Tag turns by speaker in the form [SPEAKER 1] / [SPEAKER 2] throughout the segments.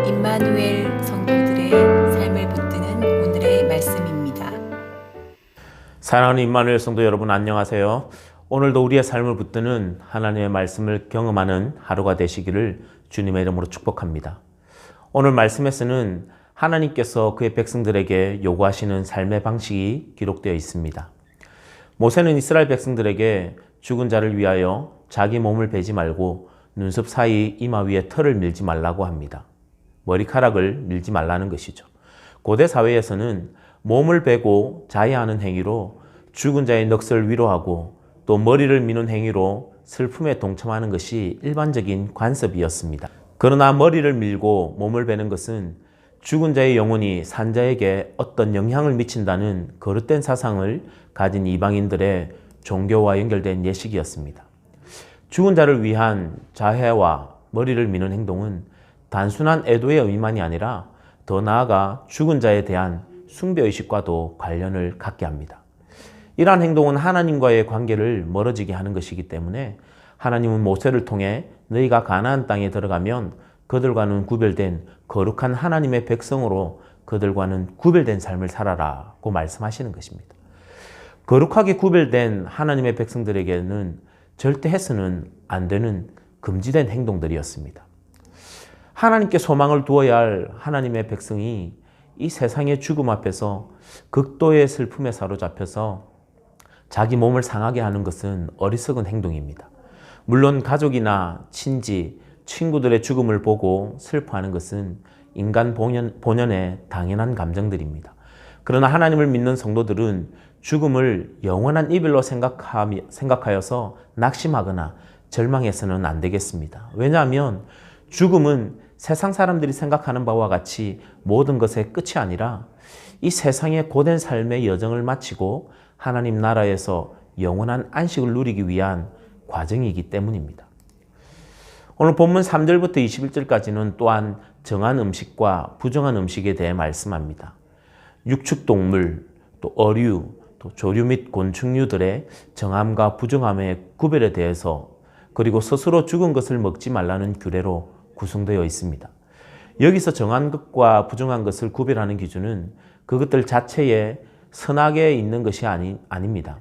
[SPEAKER 1] 임마누엘 성도들의 삶을 붙드는 오늘의 말씀입니다.
[SPEAKER 2] 사랑하는 임마누엘 성도 여러분, 안녕하세요. 오늘도 우리의 삶을 붙드는 하나님의 말씀을 경험하는 하루가 되시기를 주님의 이름으로 축복합니다. 오늘 말씀에서는 하나님께서 그의 백성들에게 요구하시는 삶의 방식이 기록되어 있습니다. 모세는 이스라엘 백성들에게 죽은 자를 위하여 자기 몸을 베지 말고 눈썹 사이 이마 위에 털을 밀지 말라고 합니다. 머리카락을 밀지 말라는 것이죠. 고대 사회에서는 몸을 베고 자해하는 행위로 죽은 자의 넋을 위로하고 또 머리를 미는 행위로 슬픔에 동참하는 것이 일반적인 관습이었습니다. 그러나 머리를 밀고 몸을 베는 것은 죽은 자의 영혼이 산자에게 어떤 영향을 미친다는 거릇된 사상을 가진 이방인들의 종교와 연결된 예식이었습니다. 죽은 자를 위한 자해와 머리를 미는 행동은 단순한 애도의 의미만이 아니라 더 나아가 죽은 자에 대한 숭배의식과도 관련을 갖게 합니다. 이러한 행동은 하나님과의 관계를 멀어지게 하는 것이기 때문에 하나님은 모세를 통해 너희가 가나안 땅에 들어가면 그들과는 구별된 거룩한 하나님의 백성으로 그들과는 구별된 삶을 살아라고 말씀하시는 것입니다. 거룩하게 구별된 하나님의 백성들에게는 절대 해서는 안 되는 금지된 행동들이었습니다. 하나님께 소망을 두어야 할 하나님의 백성이 이 세상의 죽음 앞에서 극도의 슬픔에 사로잡혀서 자기 몸을 상하게 하는 것은 어리석은 행동입니다. 물론 가족이나 친지, 친구들의 죽음을 보고 슬퍼하는 것은 인간 본연의 당연한 감정들입니다. 그러나 하나님을 믿는 성도들은 죽음을 영원한 이별로 생각하여서 낙심하거나 절망해서는 안 되겠습니다. 왜냐하면 죽음은 세상 사람들이 생각하는 바와 같이 모든 것의 끝이 아니라 이 세상의 고된 삶의 여정을 마치고 하나님 나라에서 영원한 안식을 누리기 위한 과정이기 때문입니다. 오늘 본문 3절부터 21절까지는 또한 정한 음식과 부정한 음식에 대해 말씀합니다. 육축동물, 또 어류, 또 조류 및 곤충류들의 정함과 부정함의 구별에 대해서 그리고 스스로 죽은 것을 먹지 말라는 규례로 구성되어 있습니다. 여기서 정한 것과 부정한 것을 구별하는 기준은 그것들 자체에 선악에 있는 것이 아닙니다.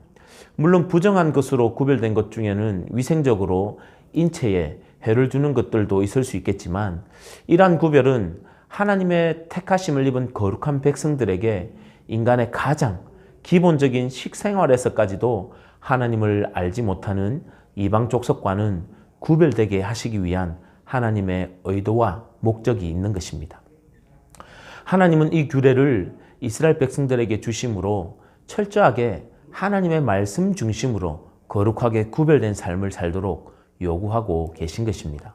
[SPEAKER 2] 물론 부정한 것으로 구별된 것 중에는 위생적으로 인체에 해를 주는 것들도 있을 수 있겠지만 이러한 구별은 하나님의 택하심을 입은 거룩한 백성들에게 인간의 가장 기본적인 식생활에서까지도 하나님을 알지 못하는 이방 족속과는 구별되게 하시기 위한 하나님의 의도와 목적이 있는 것입니다. 하나님은 이 규례를 이스라엘 백성들에게 주심으로 철저하게 하나님의 말씀 중심으로 거룩하게 구별된 삶을 살도록 요구하고 계신 것입니다.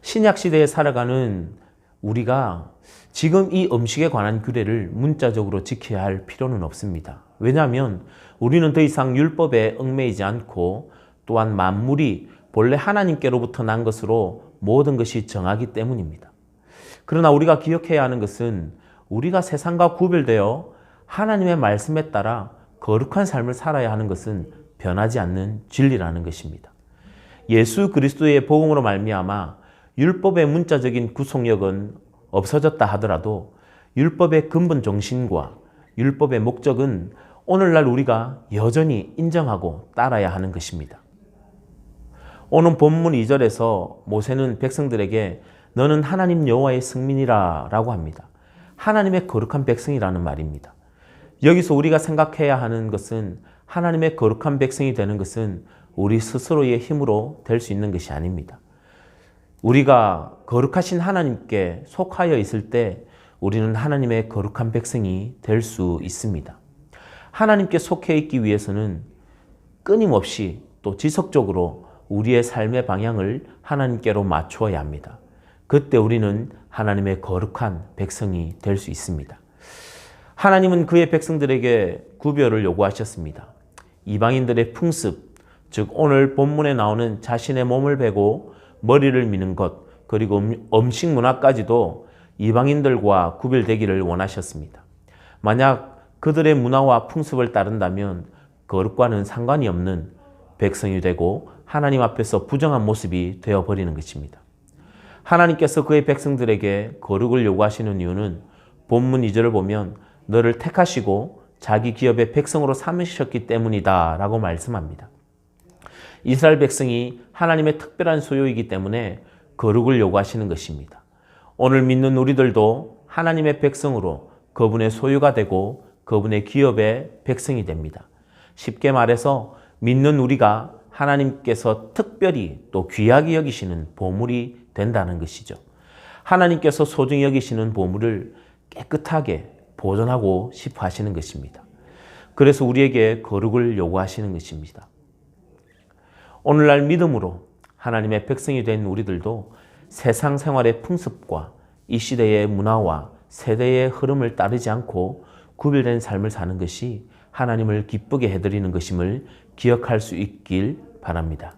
[SPEAKER 2] 신약 시대에 살아가는 우리가 지금 이 음식에 관한 규례를 문자적으로 지켜야 할 필요는 없습니다. 왜냐하면 우리는 더 이상 율법에 얽매이지 않고 또한 만물이 본래 하나님께로부터 난 것으로 모든 것이 정하기 때문입니다. 그러나 우리가 기억해야 하는 것은 우리가 세상과 구별되어 하나님의 말씀에 따라 거룩한 삶을 살아야 하는 것은 변하지 않는 진리라는 것입니다. 예수 그리스도의 복음으로 말미암아 율법의 문자적인 구속력은 없어졌다 하더라도 율법의 근본 정신과 율법의 목적은 오늘날 우리가 여전히 인정하고 따라야 하는 것입니다. 오늘 본문 2절에서 모세는 백성들에게 너는 하나님 여호와의 승민이라 라고 합니다. 하나님의 거룩한 백성이라는 말입니다. 여기서 우리가 생각해야 하는 것은 하나님의 거룩한 백성이 되는 것은 우리 스스로의 힘으로 될 수 있는 것이 아닙니다. 우리가 거룩하신 하나님께 속하여 있을 때 우리는 하나님의 거룩한 백성이 될 수 있습니다. 하나님께 속해 있기 위해서는 끊임없이 또 지속적으로 우리의 삶의 방향을 하나님께로 맞추어야 합니다. 그때 우리는 하나님의 거룩한 백성이 될 수 있습니다. 하나님은 그의 백성들에게 구별을 요구하셨습니다. 이방인들의 풍습, 즉 오늘 본문에 나오는 자신의 몸을 베고 머리를 미는 것, 그리고 음식 문화까지도 이방인들과 구별되기를 원하셨습니다. 만약 그들의 문화와 풍습을 따른다면 거룩과는 상관이 없는 백성이 되고 하나님 앞에서 부정한 모습이 되어버리는 것입니다. 하나님께서 그의 백성들에게 거룩을 요구하시는 이유는 본문 2절을 보면 너를 택하시고 자기 기업의 백성으로 삼으셨기 때문이다 라고 말씀합니다. 이스라엘 백성이 하나님의 특별한 소유이기 때문에 거룩을 요구하시는 것입니다. 오늘 믿는 우리들도 하나님의 백성으로 그분의 소유가 되고 그분의 기업의 백성이 됩니다. 쉽게 말해서 믿는 우리가 하나님께서 특별히 또 귀하게 여기시는 보물이 된다는 것이죠. 하나님께서 소중히 여기시는 보물을 깨끗하게 보존하고 싶어 하시는 것입니다. 그래서 우리에게 거룩을 요구하시는 것입니다. 오늘날 믿음으로 하나님의 백성이 된 우리들도 세상 생활의 풍습과 이 시대의 문화와 세대의 흐름을 따르지 않고 구별된 삶을 사는 것이 하나님을 기쁘게 해드리는 것임을 기억할 수 있길 바랍니다.